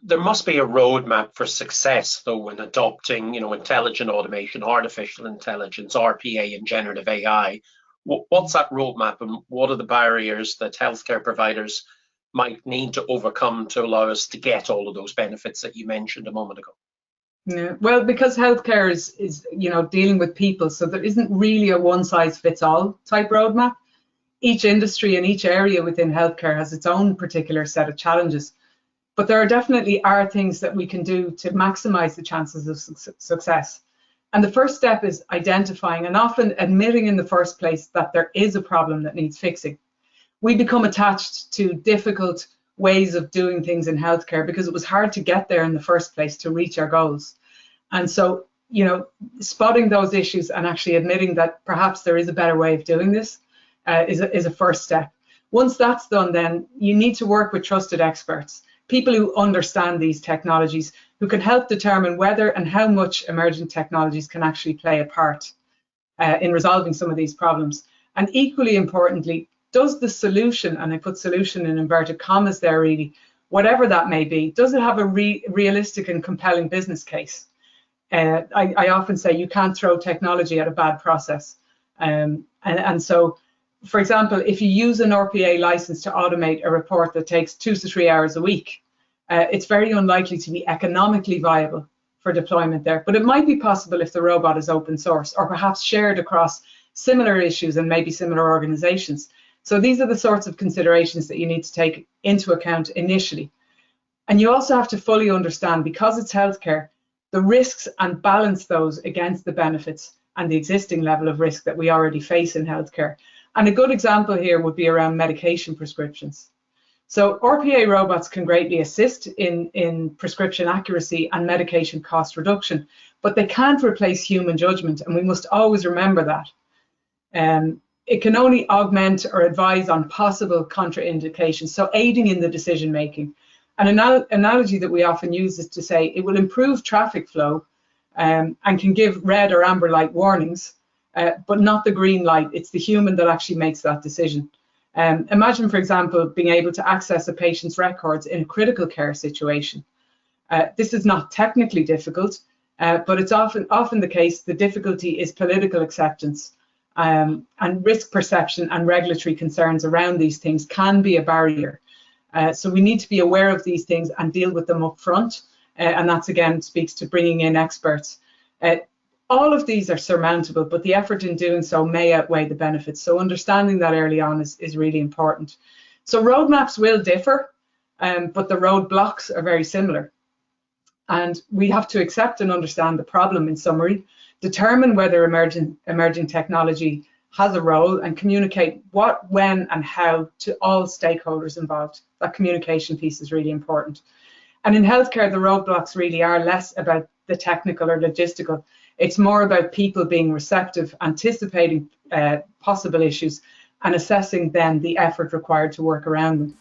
There must be a roadmap for success, though, in adopting, intelligent automation, artificial intelligence, RPA, and generative AI. What's that roadmap, and what are the barriers that healthcare providers might need to overcome to allow us to get all of those benefits that you mentioned a moment ago? Yeah, well, because healthcare is dealing with people, so there isn't really a one-size-fits-all type roadmap. Each industry and each area within healthcare has its own particular set of challenges. But there definitely are things that we can do to maximize the chances of success. And the first step is identifying and often admitting in the first place that there is a problem that needs fixing. We become attached to difficult ways of doing things in healthcare because it was hard to get there in the first place to reach our goals. And so, spotting those issues and actually admitting that perhaps there is a better way of doing this is a first step. Once that's done, then you need to work with trusted experts, people who understand these technologies, who can help determine whether and how much emerging technologies can actually play a part in resolving some of these problems. And equally importantly, does the solution, and I put solution in inverted commas there really, whatever that may be, does it have a realistic and compelling business case? I often say you can't throw technology at a bad process. And so, for example, if you use an RPA license to automate a report that takes 2 to 3 hours a week, it's very unlikely to be economically viable for deployment there. But it might be possible if the robot is open source or perhaps shared across similar issues and maybe similar organizations. So these are the sorts of considerations that you need to take into account initially. And you also have to fully understand, because it's healthcare, the risks and balance those against the benefits and the existing level of risk that we already face in healthcare. And a good example here would be around medication prescriptions. So RPA robots can greatly assist in prescription accuracy and medication cost reduction, but they can't replace human judgment, and we must always remember that. It can only augment or advise on possible contraindications, so aiding in the decision making. An analogy that we often use is to say it will improve traffic flow and can give red or amber light warnings, but not the green light. It's the human that actually makes that decision. Imagine, for example, being able to access a patient's records in a critical care situation. This is not technically difficult, but it's often the case. The difficulty is political acceptance, and risk perception and regulatory concerns around these things can be a barrier. So we need to be aware of these things and deal with them up front. And that's, again, speaks to bringing in experts. All of these are surmountable, but the effort in doing so may outweigh the benefits. So understanding that early on is really important. So roadmaps will differ, but the roadblocks are very similar. And we have to accept and understand the problem in summary, determine whether emerging technology has a role, and communicate what, when, and how to all stakeholders involved. That communication piece is really important. And in healthcare, the roadblocks really are less about the technical or logistical. It's more about people being receptive, anticipating possible issues, and assessing then the effort required to work around them.